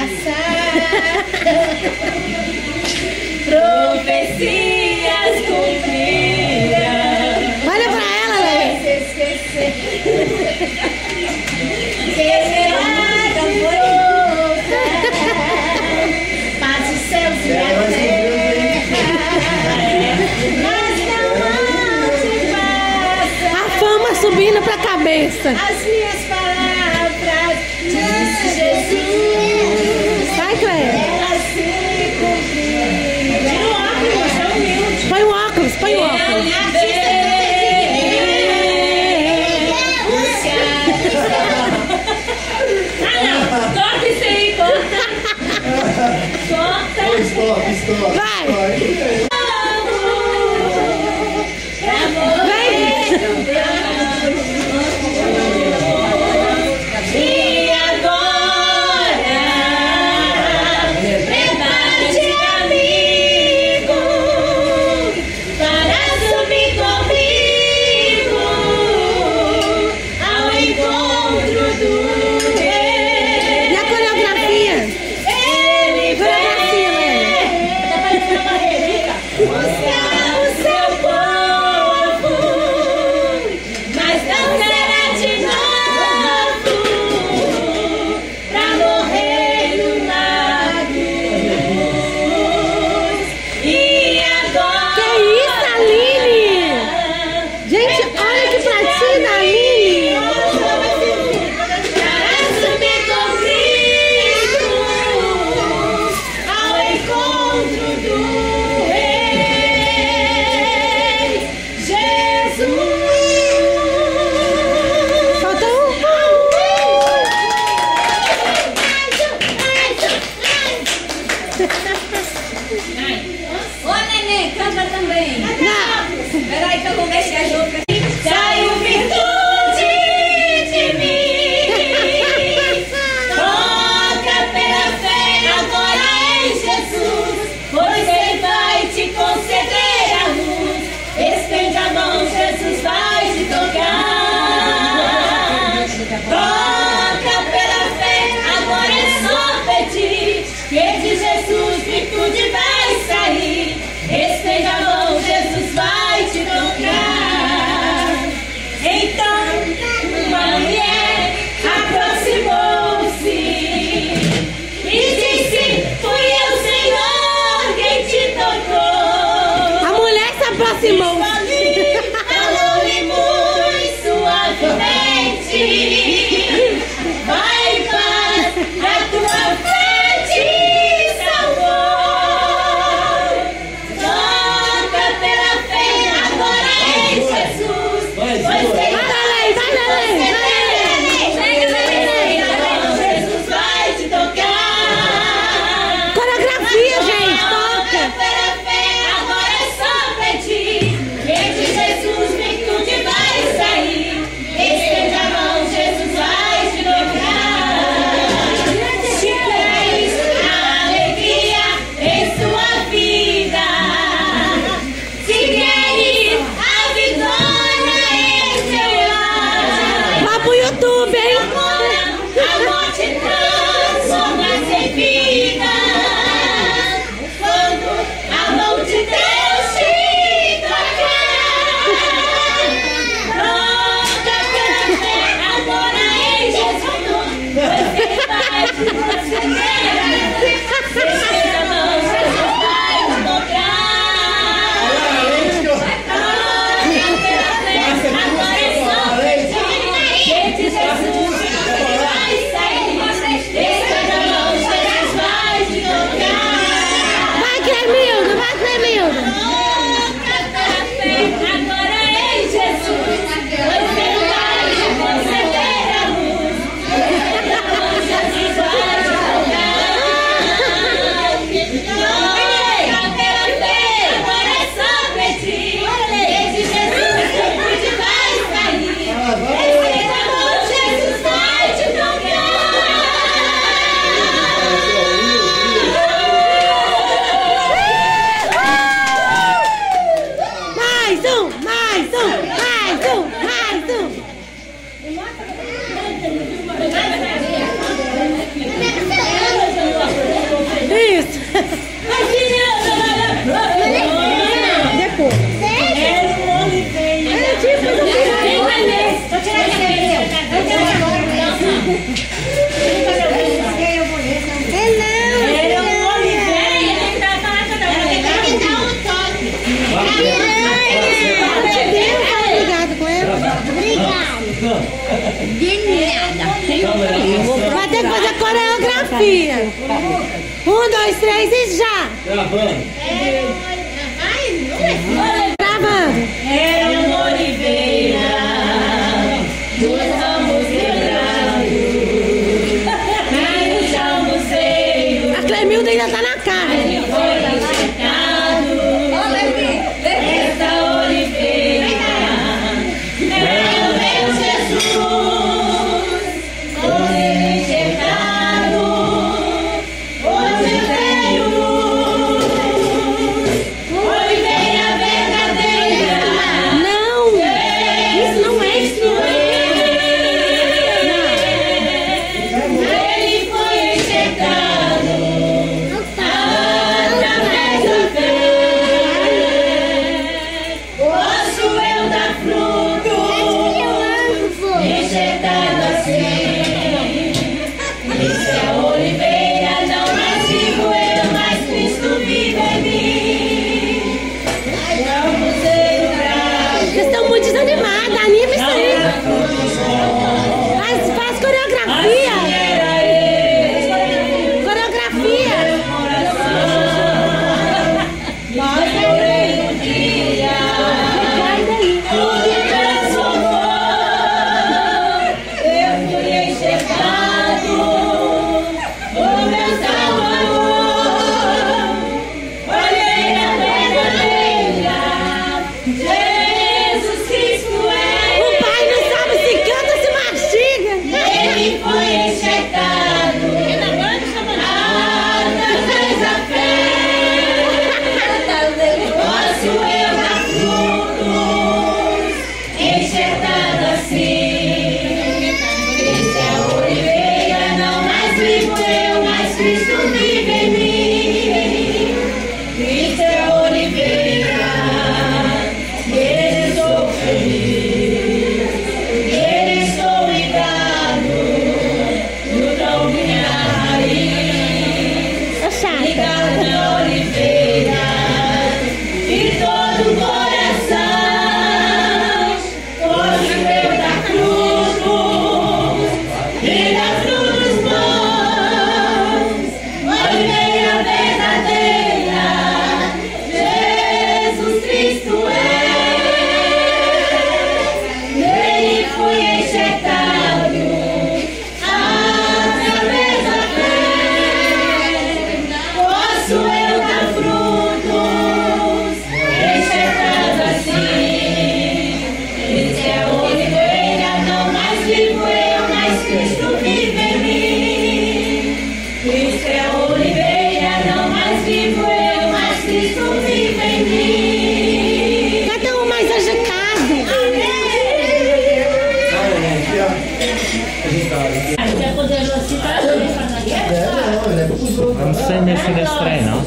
passar. Profecias cumpridas. Olha pra ela, Lê. Se esquecer. Que será de voltar. Paz os céus e a terra. Mas não te passa. A fama subindo pra cabeça. As minhas palavras, disse Jesus. Vai, Cleia. Elas se cumpriram. Tira o óculos, é humilde. Põe o óculos, põe o óculos. Corta isso aí, corta. Corta. Stop. Vai. E agora, prepara-te, amigo, para subir comigo ao encontro do Rei. E a coreografia? Ele Coreografia, Lê. buscar o seu povo, mas não será de novo pra morrer no lago. E agora, Que isso, Aline? Gente, olha que platina, Aline. para subir com Cristo ao encontro do Rei Jesus. Falta um. Ô, neném, canta também. Não. Peraí que eu vou mexer a roupa. Saiu virtude de mim. Toca pela fé agora em Jesus, pois Ele vai te conceder a luz. Estende a mão, Jesus vai te tocar. Toca pela fé, agora é só pedir, que de Jesus virtude vai sair. Estende a mão, Jesus vai te tocar. Então, uma mulher aproximou-se e disse: fui eu, Senhor, quem te tocou. A mulher se aproximou. Falou-lhe muito suavemente: vai em paz, a tua fé te salvou. Toca pela fé agora em Jesus, pois Ele Vai, Lelê, vai, Lelê, vai, Lelê. Jesus vai te tocar. Coreografia, gente, Toca toca. pela fé, agora é só pedir, Vai ter que fazer coreografia. 1, 2, 3 e já. Gravando. Gravando. Era uma oliveira, dos ramos quebrados, cai no chão do seio, A Clemilda ainda tá na carne. foi enxertado. Essa oliveira era o meu Jesus, foi enxertado. Hoje veio luz, oliveira verdadeira. Não. Isso não é Ele foi enxertado através da fé. Posso eu dar fruto, enxertado assim. Isso é a oliveira, não mais vivo eu, mas Cristo vive em mim. Vamos celebrar. Vocês estão muito desanimados. Anima isso aí. Faz coreografia. Era ele. Coreografia. O pai não sabe se canta ou se mastiga. Ele foi enxertado através da fé. Posso eu dar frutos, enxertado assim. Isso é a oliveira, não mais vivo eu, mas Cristo vive em mim. Cristo é a oliveira, nele sou feliz. Nele estou ligado, no tronco minha raiz. Ô, chata. Ligado na oliveira, de todo o coração. Hoje eu dar frutos, e dar frutos bons. Oliveira verdadeira, Jesus Cristo é. Nele fui enxertado através da fé. Posso eu dar frutos, enxertado assim. Isso é a oliveira, não mais vivo eu, mas Cristo vive em mim. Cristo é a oliveira, não mais vivo eu, mas Cristo vive em mim. Canta um mais agitado. Quer poder assim para Vamos sem mexer nesse trem, não.